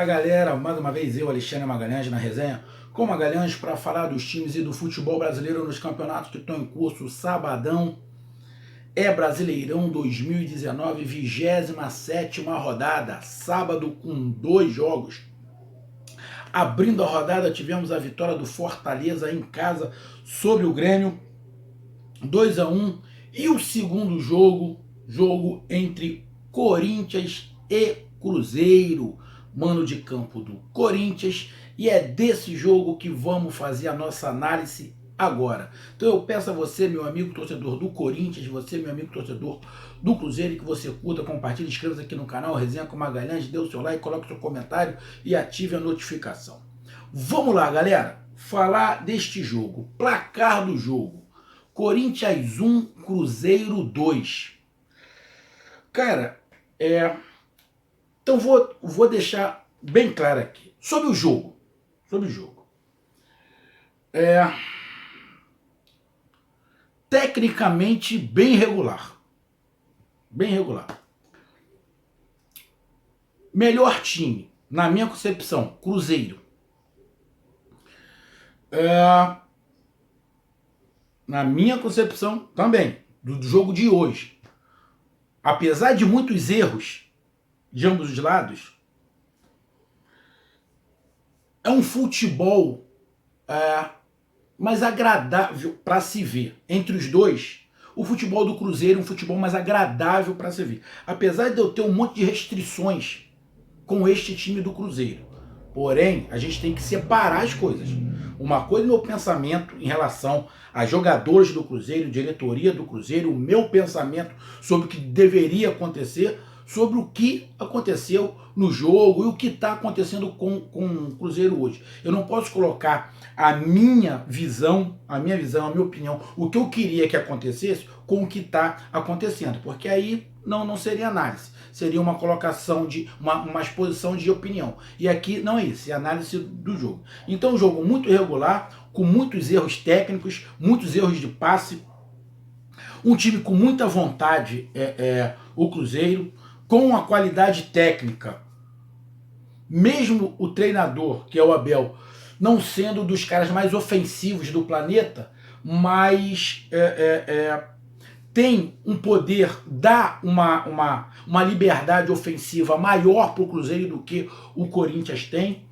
galera, mais uma vez eu, Alexandre Magalhães, na resenha com Magalhães para falar dos times e do futebol brasileiro nos campeonatos que estão em curso. Sabadão é Brasileirão 2019, 27ª rodada, sábado com 2 jogos. Abrindo a rodada tivemos a vitória do Fortaleza em casa sobre o Grêmio, 2-1, e o segundo jogo entre Corinthians e Cruzeiro, mano de campo do Corinthians, e é desse jogo que vamos fazer a nossa análise agora. Então eu peço a você, meu amigo torcedor do Corinthians, você, meu amigo torcedor do Cruzeiro, que você curta, compartilhe, inscreva-se aqui no canal Resenha com Magalhães, dê o seu like, coloque o seu comentário e ative a notificação. Vamos lá, galera, falar deste jogo. Placar do jogo: Corinthians 1, Cruzeiro 2. Cara, então vou deixar bem claro aqui. Sobre o jogo. Tecnicamente bem regular. Melhor time, na minha concepção, Cruzeiro. Na minha concepção também, do jogo de hoje. Apesar de muitos erros de ambos os lados, é um futebol mais agradável para se ver. Entre os dois, o futebol do Cruzeiro é um futebol mais agradável para se ver. Apesar de eu ter um monte de restrições com este time do Cruzeiro. Porém, a gente tem que separar as coisas. Uma coisa é o meu pensamento em relação a jogadores do Cruzeiro, diretoria do Cruzeiro, o meu pensamento sobre o que deveria acontecer, sobre o que aconteceu no jogo e o que está acontecendo com o Cruzeiro hoje. Eu não posso colocar a minha visão, a minha opinião, o que eu queria que acontecesse com o que está acontecendo, porque aí não seria análise, seria uma colocação de uma exposição de opinião. E aqui não é isso, é análise do jogo. Então, um jogo muito irregular, com muitos erros técnicos, muitos erros de passe, um time com muita vontade, o Cruzeiro, com a qualidade técnica, mesmo o treinador, que é o Abel, não sendo dos caras mais ofensivos do planeta, mas tem um poder, dá uma liberdade ofensiva maior para o Cruzeiro do que o Corinthians tem.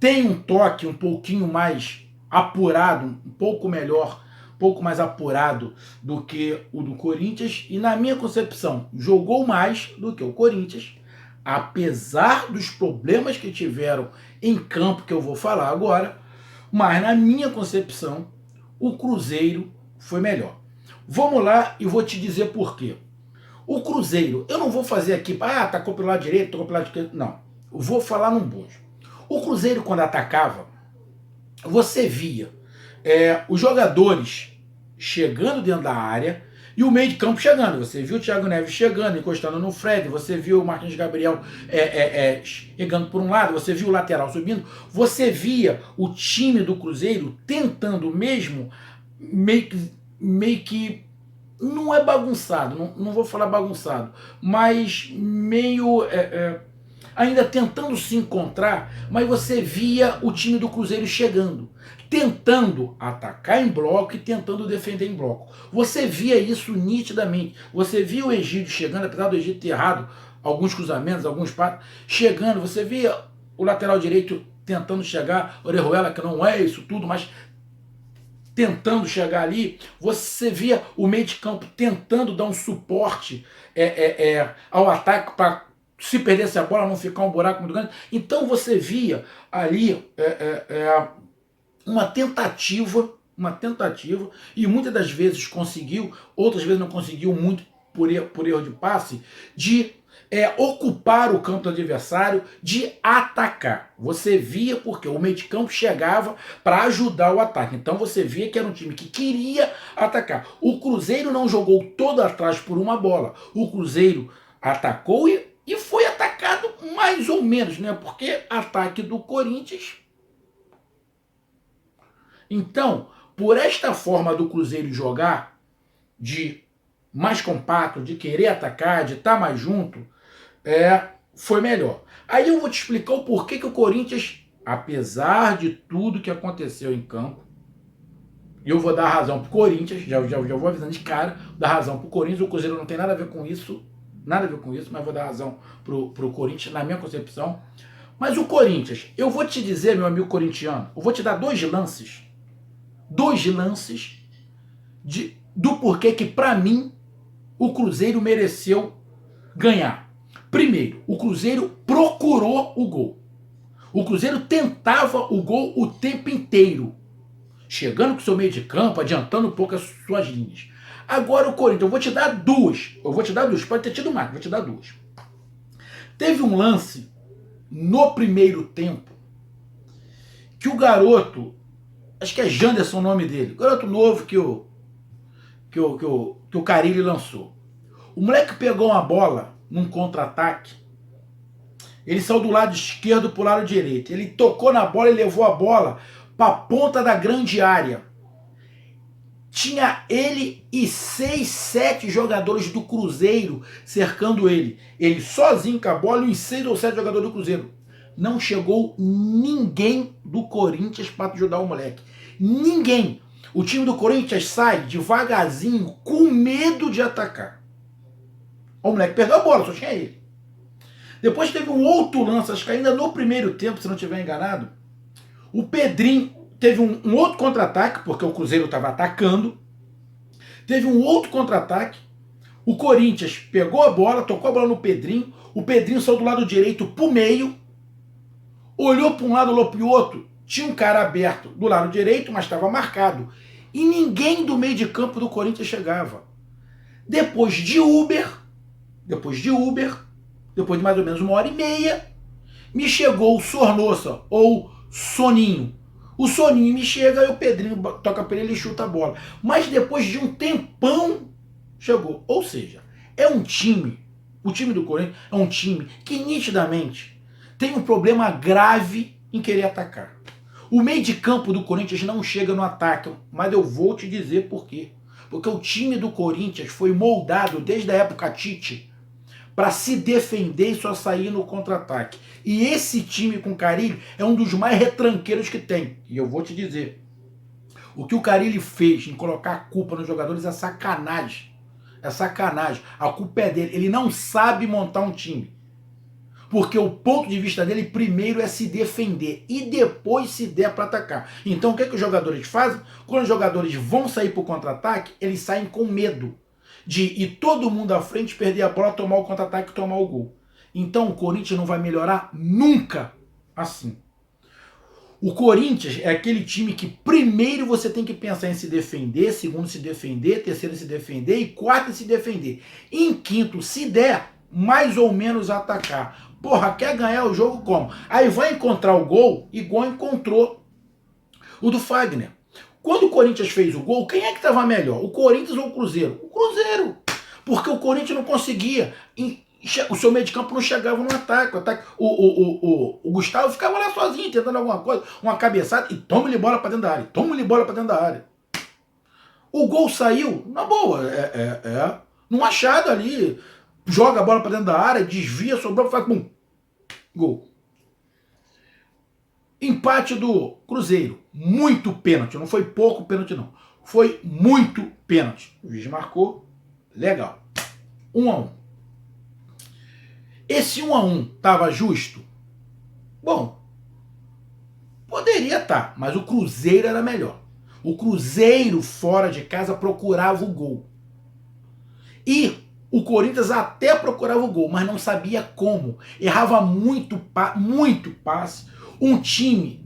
Tem um toque um pouquinho mais apurado, um pouco melhor, um pouco mais apurado do que o do Corinthians. E na minha concepção, jogou mais do que o Corinthians, apesar dos problemas que tiveram em campo, que eu vou falar agora. Mas na minha concepção, o Cruzeiro foi melhor. Vamos lá e vou te dizer por quê. O Cruzeiro, eu não vou fazer aqui, tacou pelo lado direito, tacou pelo lado esquerdo, não. Eu vou falar num bojo. O Cruzeiro, quando atacava, você via os jogadores chegando dentro da área e o meio de campo chegando. Você viu o Thiago Neves chegando, encostando no Fred, você viu o Marquinhos Gabriel chegando por um lado, você viu o lateral subindo, você via o time do Cruzeiro tentando mesmo, meio que não é bagunçado, não vou falar bagunçado, mas meio ainda tentando se encontrar, mas você via o time do Cruzeiro chegando, tentando atacar em bloco e tentando defender em bloco. Você via isso nitidamente. Você via o Egídio chegando, apesar do Egídio ter errado alguns cruzamentos, alguns passos, chegando. Você via o lateral direito tentando chegar, Orejuela, que não é isso tudo, mas tentando chegar ali. Você via o meio de campo tentando dar um suporte ao ataque para, se perdesse a bola, não ficar um buraco muito grande. Então você via ali uma tentativa, e muitas das vezes conseguiu, outras vezes não conseguiu, muito por erro de passe, de ocupar o campo do adversário, de atacar. Você via porque o meio de campo chegava para ajudar o ataque. Então você via que era um time que queria atacar. O Cruzeiro não jogou todo atrás por uma bola. O Cruzeiro atacou e foi atacado mais ou menos, né? Porque ataque do Corinthians. Então, por esta forma do Cruzeiro jogar, de mais compacto, de querer atacar, de estar mais junto, foi melhor. Aí eu vou te explicar o porquê que o Corinthians, apesar de tudo que aconteceu em campo, eu vou dar razão pro Corinthians, já vou avisando de cara, dar razão pro Corinthians, o Cruzeiro não tem nada a ver com isso, mas vou dar razão pro Corinthians, na minha concepção. Mas o Corinthians, eu vou te dizer, meu amigo corintiano, eu vou te dar dois lances do porquê que, pra mim, o Cruzeiro mereceu ganhar. Primeiro, o Cruzeiro procurou o gol. O Cruzeiro tentava o gol o tempo inteiro, chegando com o seu meio de campo, adiantando um pouco as suas linhas. Agora o Corinthians, eu vou te dar duas, pode ter tido mais, vou te dar duas. Teve um lance no primeiro tempo que o garoto, acho que é Janderson o nome dele, garoto novo que o Carille lançou. O moleque pegou uma bola num contra-ataque, ele saiu do lado esquerdo pro lado direito, ele tocou na bola e levou a bola pra ponta da grande área. Tinha ele e 6, 7 jogadores do Cruzeiro cercando ele. Ele sozinho com a bola e os 6 ou 7 jogadores do Cruzeiro. Não chegou ninguém do Corinthians para ajudar o moleque. Ninguém. O time do Corinthians sai devagarzinho, com medo de atacar. O moleque perdeu a bola, só tinha ele. Depois teve um outro lance, acho que ainda no primeiro tempo, se não estiver enganado, o Pedrinho teve um outro contra-ataque, porque o Cruzeiro estava atacando. Teve um outro contra-ataque. O Corinthians pegou a bola, tocou a bola no Pedrinho. O Pedrinho saiu do lado direito pro meio. Olhou para um lado, olhou para o outro. Tinha um cara aberto do lado direito, mas estava marcado. E ninguém do meio de campo do Corinthians chegava. Depois de mais ou menos 1h30, me chegou o Sornosa, ou Soninho. O Soninho me chega e o Pedrinho toca para ele e chuta a bola. Mas depois de um tempão, chegou. Ou seja, é um time, o time do Corinthians é um time que nitidamente tem um problema grave em querer atacar. O meio de campo do Corinthians não chega no ataque, mas eu vou te dizer por quê. Porque o time do Corinthians foi moldado desde a época Tite para se defender e só sair no contra-ataque. E esse time com o Carille é um dos mais retranqueiros que tem. E eu vou te dizer, o que o Carille fez em colocar a culpa nos jogadores é sacanagem. É sacanagem. A culpa é dele. Ele não sabe montar um time. Porque o ponto de vista dele primeiro é se defender e depois se der para atacar. Então o que os jogadores fazem? Quando os jogadores vão sair para o contra-ataque, eles saem com medo de ir todo mundo à frente, perder a bola, tomar o contra-ataque e tomar o gol. Então o Corinthians não vai melhorar nunca assim. O Corinthians é aquele time que primeiro você tem que pensar em se defender, segundo se defender, terceiro se defender e quarto se defender. Em quinto, se der, mais ou menos atacar. Porra, quer ganhar o jogo como? Aí vai encontrar o gol, igual encontrou o do Fagner. Quando o Corinthians fez o gol, quem é que estava melhor? O Corinthians ou o Cruzeiro? O Cruzeiro. Porque o Corinthians não conseguia. O seu meio de campo não chegava no ataque. O Gustavo ficava lá sozinho, tentando alguma coisa, uma cabeçada, e toma-lhe bola para dentro da área. Toma-lhe bola para dentro da área. O gol saiu, na boa, num achado ali. Joga a bola para dentro da área, desvia, sobrou, faz bum. Gol. Empate do Cruzeiro. Muito pênalti. Não foi pouco pênalti, não. Foi muito pênalti. O juiz marcou. Legal. 1-1. Esse 1-1 estava justo? Bom, poderia estar, mas o Cruzeiro era melhor. O Cruzeiro, fora de casa, procurava o gol. E o Corinthians até procurava o gol, mas não sabia como. Errava muito passe. Um time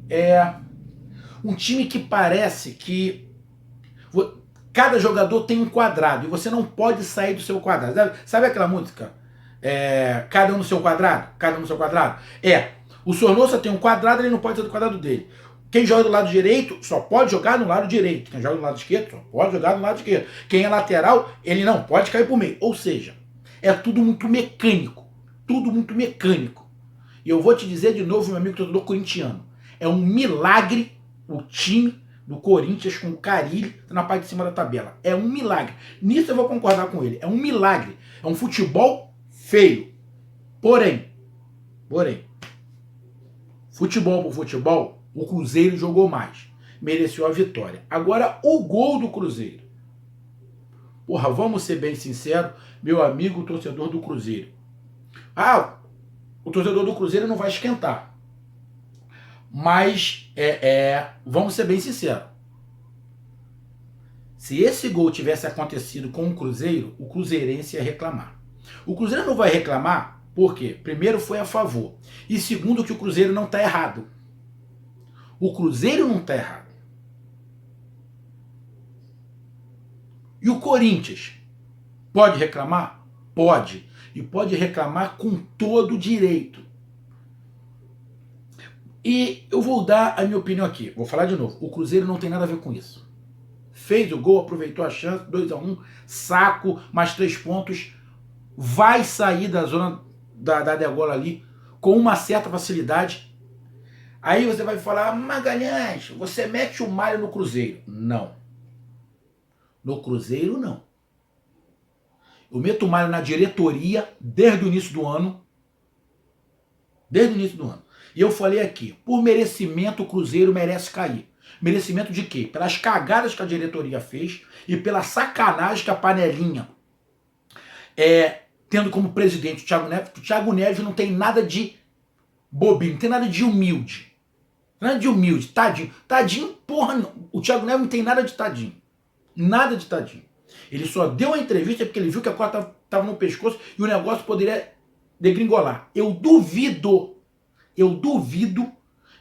que parece que cada jogador tem um quadrado e você não pode sair do seu quadrado. Sabe aquela música? Cada um no seu quadrado? Cada um no seu quadrado? O Sornosa tem um quadrado, ele não pode sair do quadrado dele. Quem joga do lado direito só pode jogar no lado direito. Quem joga do lado esquerdo só pode jogar no lado esquerdo. Quem é lateral, ele não pode cair pro meio. Ou seja, é tudo muito mecânico. Tudo muito mecânico. E eu vou te dizer de novo, meu amigo torcedor corintiano. É um milagre o time do Corinthians com o Carille na parte de cima da tabela. É um milagre. Nisso eu vou concordar com ele. É um milagre. É um futebol feio. Porém, Porém, futebol por futebol, o Cruzeiro jogou mais. Mereceu a vitória. Agora, o gol do Cruzeiro. Porra, vamos ser bem sinceros, meu amigo torcedor do Cruzeiro. Ah, o torcedor do Cruzeiro não vai esquentar. Mas, vamos ser bem sinceros. Se esse gol tivesse acontecido com o Cruzeiro, o cruzeirense ia reclamar. O Cruzeiro não vai reclamar porque, primeiro, foi a favor. E segundo, que o Cruzeiro não está errado. O Cruzeiro não está errado. E o Corinthians pode reclamar? Pode. E pode reclamar com todo direito. E eu vou dar a minha opinião aqui. Vou falar de novo. O Cruzeiro não tem nada a ver com isso. Fez o gol, aproveitou a chance, 2-1, saco, mais 3 pontos. Vai sair da zona da degola ali com uma certa facilidade. Aí você vai falar, Magalhães, você mete o malho no Cruzeiro. Não. No Cruzeiro, não. Eu meto o malho na diretoria desde o início do ano. Desde o início do ano. E eu falei aqui, por merecimento o Cruzeiro merece cair. Merecimento de quê? Pelas cagadas que a diretoria fez e pela sacanagem que a panelinha, tendo como presidente o Thiago Neves. O Thiago Neves não tem nada de bobinho, não tem nada de humilde. Nada de humilde, tadinho. Tadinho, porra, não. O Thiago Neves não tem nada de tadinho. Nada de tadinho. Ele só deu a entrevista porque ele viu que a corda estava no pescoço e o negócio poderia degringolar. Eu duvido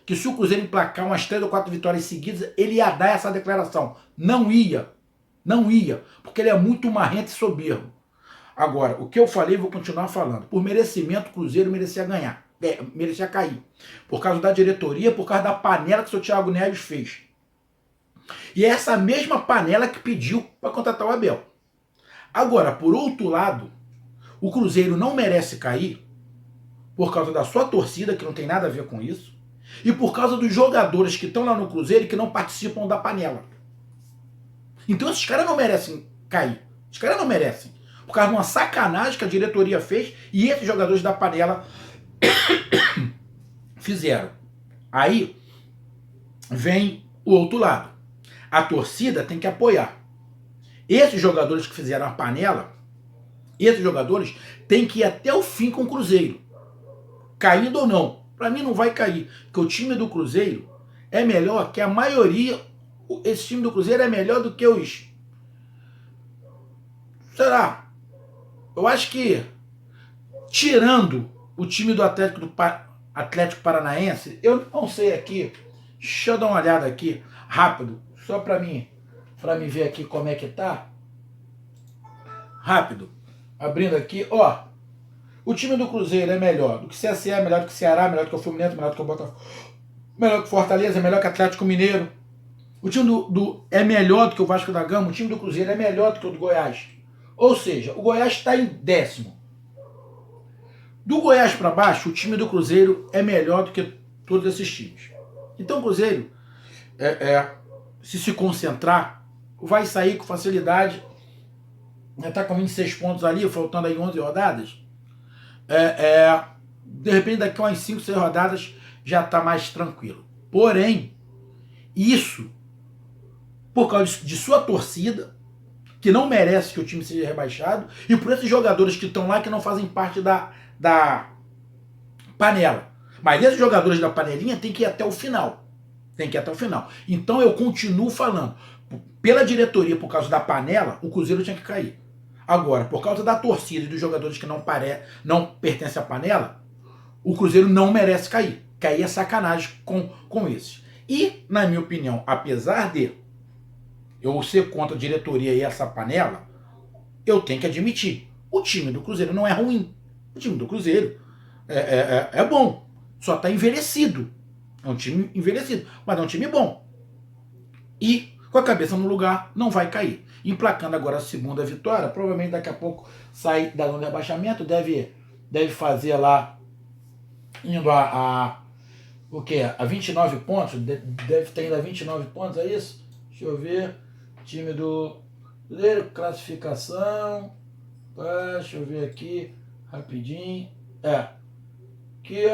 que se o Cruzeiro emplacar umas 3 ou 4 vitórias seguidas, ele ia dar essa declaração. Não ia. Não ia. Porque ele é muito marrento e soberbo. Agora, o que eu falei, vou continuar falando. Por merecimento, o Cruzeiro merecia ganhar. Merecia cair. Por causa da diretoria, por causa da panela que o seu Thiago Neves fez. E é essa mesma panela que pediu para contratar o Abel. Agora, por outro lado, o Cruzeiro não merece cair por causa da sua torcida, que não tem nada a ver com isso, e por causa dos jogadores que estão lá no Cruzeiro e que não participam da panela. Então esses caras não merecem cair. Esses caras não merecem. Por causa de uma sacanagem que a diretoria fez e esses jogadores da panela fizeram. Aí vem o outro lado. A torcida tem que apoiar. Esses jogadores que fizeram a panela, esses jogadores têm que ir até o fim com o Cruzeiro. Caindo ou não. Para mim não vai cair. Porque o time do Cruzeiro é melhor que a maioria. Esse time do Cruzeiro é melhor do que os... Será? Eu acho que, tirando o time do Atlético Paranaense, eu não sei aqui. Deixa eu dar uma olhada aqui, rápido. Só para mim ver aqui como é que tá. Rápido. Abrindo aqui, ó. O time do Cruzeiro é melhor do que o CSA, melhor do que o Ceará, melhor do que o Fluminense, melhor do que o Botafogo, melhor do que o Fortaleza, melhor que o Atlético Mineiro. O time é melhor do que o Vasco da Gama, o time do Cruzeiro é melhor do que o do Goiás. Ou seja, o Goiás está em 10º. Do Goiás para baixo, o time do Cruzeiro é melhor do que todos esses times. Então o Cruzeiro, se concentrar, vai sair com facilidade. Já está com 26 pontos ali, faltando aí 11 rodadas. De repente, daqui a umas 5, 6 rodadas, já está mais tranquilo. Porém, isso, por causa de sua torcida, que não merece que o time seja rebaixado, e por esses jogadores que estão lá que não fazem parte da panela. Mas esses jogadores da panelinha têm que ir até o final. Tem que ir até o final. Então eu continuo falando. Pela diretoria, por causa da panela, o Cruzeiro tinha que cair. Agora, por causa da torcida e dos jogadores que não pertencem à panela, o Cruzeiro não merece cair. Cair é sacanagem com esses. E, na minha opinião, apesar de eu ser contra a diretoria e essa panela, eu tenho que admitir, o time do Cruzeiro não é ruim. O time do Cruzeiro é bom. Só está envelhecido. É um time envelhecido, mas é um time bom. E, com a cabeça no lugar, não vai cair. Emplacando agora a segunda vitória, provavelmente daqui a pouco sai da zona de rebaixamento, deve fazer lá, indo o quê? A 29 pontos, deve ter indo a 29 pontos, é isso? Deixa eu ver, time do Cruzeiro, classificação, deixa eu ver aqui, rapidinho, que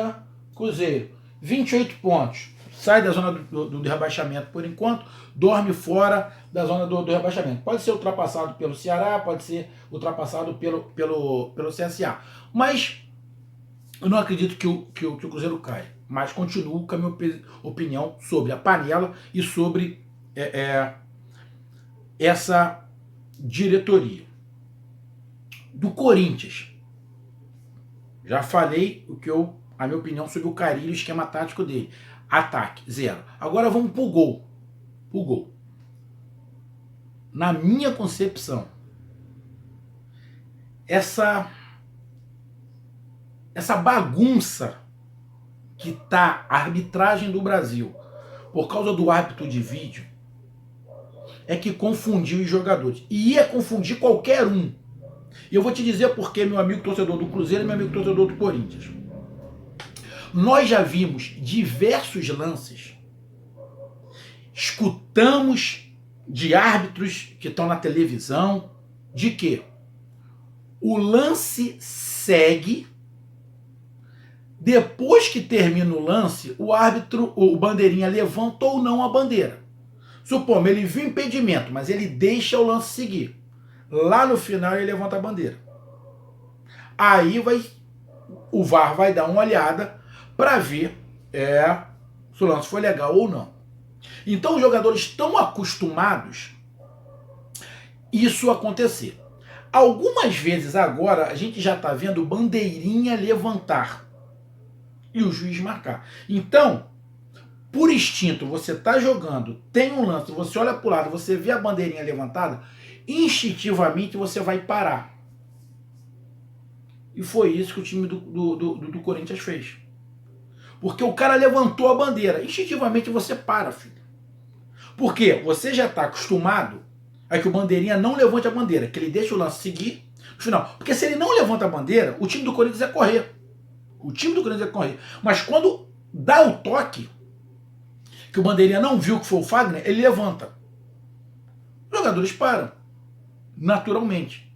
Cruzeiro, 28 pontos. Sai da zona do rebaixamento por enquanto, dorme fora da zona do rebaixamento. Pode ser ultrapassado pelo Ceará, pode ser ultrapassado pelo CSA. Mas eu não acredito que o Cruzeiro caia. Mas continuo com a minha opinião sobre a panela e sobre essa diretoria. Do Corinthians, já falei a minha opinião sobre o Carille e o esquema tático dele. Ataque, 0. Agora vamos pro gol. O gol. Na minha concepção, essa bagunça que tá a arbitragem do Brasil por causa do árbitro de vídeo é que confundiu os jogadores. E ia confundir qualquer um. E eu vou te dizer porque, meu amigo torcedor do Cruzeiro e meu amigo torcedor do Corinthians. Nós já vimos diversos lances, escutamos de árbitros que estão na televisão, de que o lance segue, depois que termina o lance, o árbitro, o bandeirinha levanta ou não a bandeira. Supomos, ele viu impedimento, mas ele deixa o lance seguir. Lá no final ele levanta a bandeira. Aí o VAR vai dar uma olhada para ver se o lance foi legal ou não. Então os jogadores estão acostumados isso acontecer. Algumas vezes agora a gente já está vendo bandeirinha levantar e o juiz marcar. Então, por instinto, você está jogando, tem um lance, você olha para o lado, você vê a bandeirinha levantada, instintivamente você vai parar. E foi isso que o time do Corinthians fez. Porque o cara levantou a bandeira. Instintivamente você para, filho. Porque você já está acostumado a que o bandeirinha não levante a bandeira, que ele deixa o lance seguir no final. Porque se ele não levanta a bandeira, o time do Corinthians vai correr. O time do Corinthians vai correr. Mas quando dá o toque, que o bandeirinha não viu que foi o Fagner, ele levanta. Os jogadores param. Naturalmente.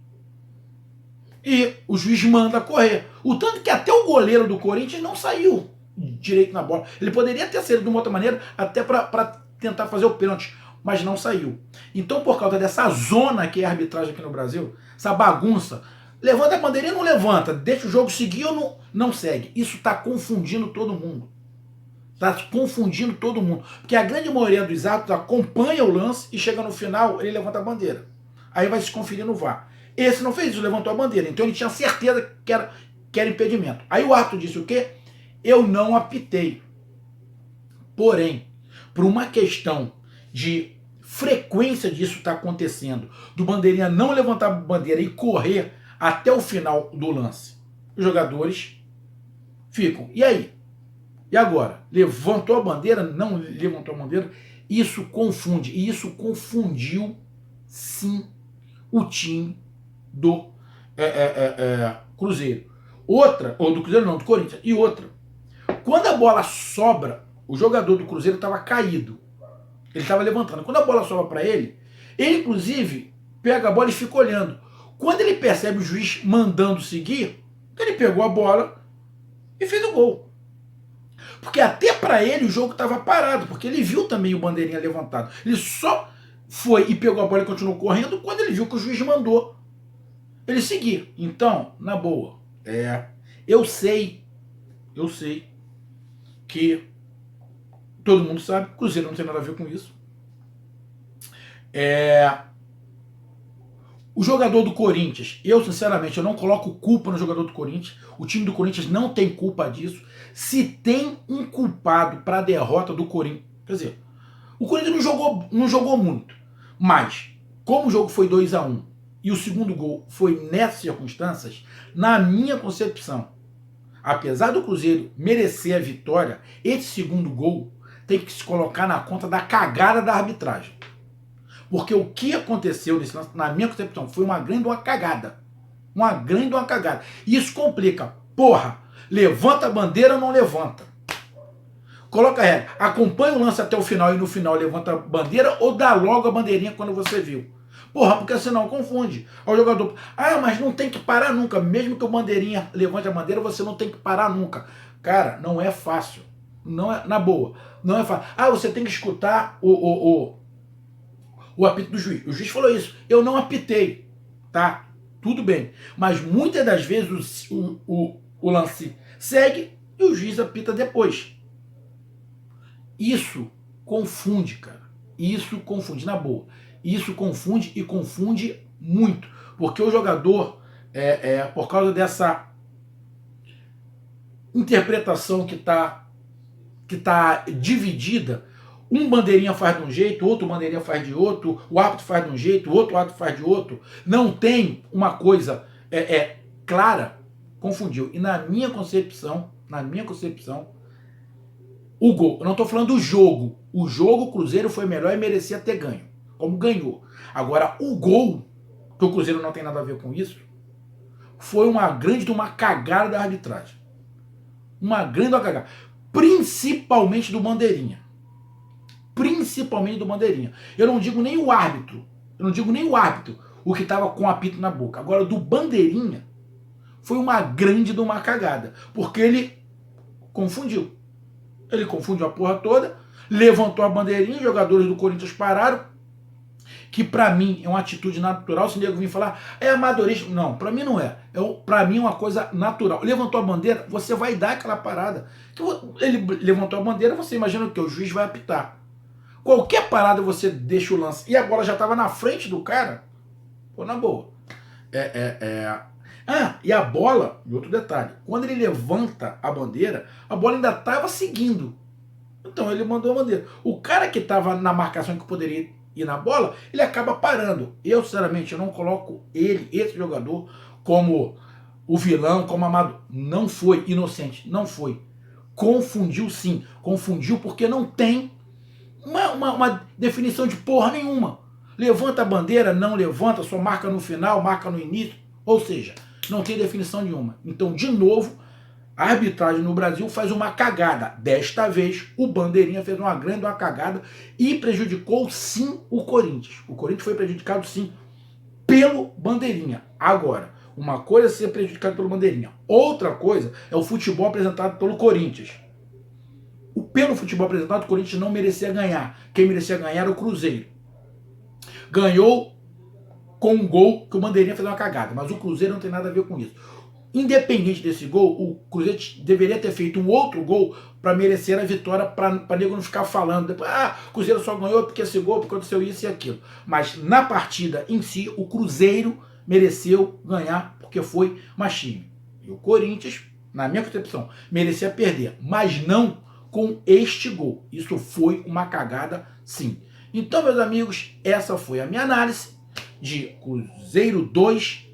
E o juiz manda correr. O tanto que até o goleiro do Corinthians não saiu direito na bola. Ele poderia ter saído de uma outra maneira, até para tentar fazer o pênalti, mas não saiu. Então, por causa dessa zona que é a arbitragem aqui no Brasil, essa bagunça, levanta a bandeirinha ou não levanta, deixa o jogo seguir ou não segue. Isso está confundindo todo mundo. Está confundindo todo mundo. Porque a grande maioria dos árbitros acompanha o lance e chega no final, ele levanta a bandeira. Aí vai se conferir no VAR. Esse não fez isso, levantou a bandeira. Então ele tinha certeza que era impedimento. Aí o árbitro disse o quê? Eu não apitei. Porém, por uma questão de frequência disso estar acontecendo, do bandeirinha não levantar a bandeira e correr até o final do lance, os jogadores ficam. E aí? E agora? Levantou a bandeira? Não levantou a bandeira? Isso confunde. E isso confundiu, sim, o time do Cruzeiro. Outra, ou do Cruzeiro não, do Corinthians. E outra, quando a bola sobra, o jogador do Cruzeiro estava caído. Ele estava levantando. Quando a bola sobra para ele inclusive pega a bola e fica olhando. Quando ele percebe o juiz mandando seguir, ele pegou a bola e fez o gol. Porque até para ele o jogo estava parado, porque ele viu também o bandeirinha levantado. Ele só foi e pegou a bola e continuou correndo quando ele viu que o juiz mandou ele seguir. Então, na boa, eu sei que todo mundo sabe, o Cruzeiro não tem nada a ver com isso. O jogador do Corinthians, eu sinceramente, eu não coloco culpa no jogador do Corinthians. O time do Corinthians não tem culpa disso. Se tem um culpado para a derrota do Corinthians, quer dizer, o Corinthians não jogou muito, mas como o jogo foi 2-1 e o segundo gol foi nessas circunstâncias, na minha concepção, apesar do Cruzeiro merecer a vitória, esse segundo gol tem que se colocar na conta da cagada da arbitragem. Porque o que aconteceu nesse lance, na minha concepção, foi uma grande cagada. Uma grande cagada. E isso complica. Porra, levanta a bandeira ou não levanta? Coloca a regra. Acompanha o lance até o final e no final levanta a bandeira ou dá logo a bandeirinha quando você viu. Porra, porque senão confunde. O jogador, mas não tem que parar nunca. Mesmo que o bandeirinha levante a bandeira, você não tem que parar nunca. Cara, não é fácil. Não é, na boa, não é fácil. Ah, você tem que escutar o apito do juiz. O juiz falou isso. Eu não apitei, tá? Tudo bem. Mas muitas das vezes o lance segue e o juiz apita depois. Isso confunde, cara. Isso confunde, na boa. Isso confunde e confunde muito. Porque o jogador, por causa dessa interpretação que tá dividida, um bandeirinha faz de um jeito, outro bandeirinha faz de outro, o árbitro faz de um jeito, o outro árbitro faz de outro, não tem uma coisa clara, confundiu. E na minha concepção, o gol, eu não estou falando do jogo, o Cruzeiro foi melhor e merecia ter ganho, como ganhou. Agora, o gol, que o Cruzeiro não tem nada a ver com isso, foi uma cagada da arbitragem. Uma grande cagada. Principalmente do bandeirinha. Principalmente do bandeirinha. Eu não digo nem o árbitro. O que estava com o apito na boca. Agora, do bandeirinha, foi uma grande cagada. Porque ele confundiu. Ele confundiu a porra toda, levantou a bandeirinha, os jogadores do Corinthians pararam, que pra mim é uma atitude natural. Se o nego vir falar, é amadorismo. Não, pra mim não é. Pra mim é uma coisa natural. Levantou a bandeira, você vai dar aquela parada. Ele levantou a bandeira, você imagina o quê? O juiz vai apitar. Qualquer parada você deixa o lance e a bola já estava na frente do cara, pô, na boa. Ah, e a bola, e outro detalhe, quando ele levanta a bandeira, a bola ainda estava seguindo. Então ele mandou a bandeira. O cara que estava na marcação que poderia ir na bola, ele acaba parando. Eu, sinceramente, eu não coloco esse jogador, como o vilão, como amado. Não foi inocente, não foi. Confundiu sim. Confundiu porque não tem uma definição de porra nenhuma. Levanta a bandeira, não levanta, só marca no final, marca no início. Ou seja, não tem definição nenhuma. Então, de novo, a arbitragem no Brasil faz uma cagada. Desta vez, o bandeirinha fez uma grande cagada e prejudicou sim o Corinthians. O Corinthians foi prejudicado sim pelo bandeirinha. Agora, uma coisa é ser prejudicado pelo bandeirinha. Outra coisa é o futebol apresentado pelo Corinthians. Pelo futebol apresentado, o Corinthians não merecia ganhar. Quem merecia ganhar era o Cruzeiro. Ganhou com um gol que o bandeirinha fez uma cagada, mas o Cruzeiro não tem nada a ver com isso. Independente desse gol, o Cruzeiro deveria ter feito um outro gol para merecer a vitória, para nego não ficar falando depois, o Cruzeiro só ganhou porque esse gol, porque aconteceu isso e aquilo. Mas na partida em si, o Cruzeiro mereceu ganhar porque foi mais time. E o Corinthians, na minha concepção, merecia perder, mas não com este gol. Isso foi uma cagada, sim. Então, meus amigos, essa foi a minha análise de Cruzeiro 2,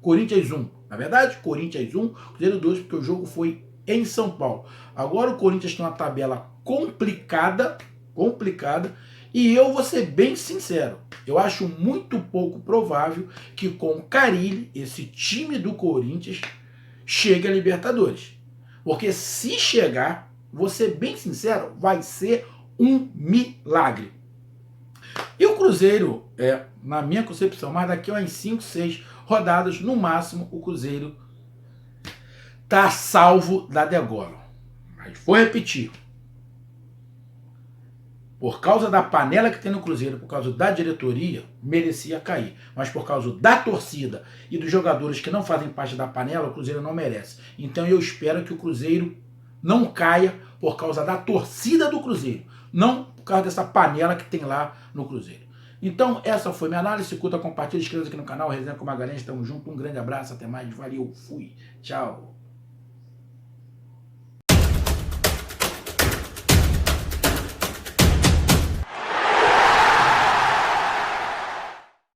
Corinthians 1. Na verdade, Corinthians 1, Cruzeiro 2, porque o jogo foi em São Paulo. Agora o Corinthians tem uma tabela complicada, e eu vou ser bem sincero, eu acho muito pouco provável que com Carille, esse time do Corinthians, chegue a Libertadores. Porque se chegar, vou ser bem sincero, vai ser um milagre. E o Cruzeiro, na minha concepção, mas daqui a umas 5, 6 rodadas, no máximo, o Cruzeiro tá salvo da degola. Mas vou repetir. Por causa da panela que tem no Cruzeiro, por causa da diretoria, merecia cair. Mas por causa da torcida e dos jogadores que não fazem parte da panela, o Cruzeiro não merece. Então eu espero que o Cruzeiro não caia por causa da torcida do Cruzeiro, não por causa dessa panela que tem lá no Cruzeiro. Então essa foi minha análise, curta, compartilha, inscreva-se aqui no canal, Resenha com Magalhães, tamo junto, um grande abraço, até mais, valeu, fui, tchau.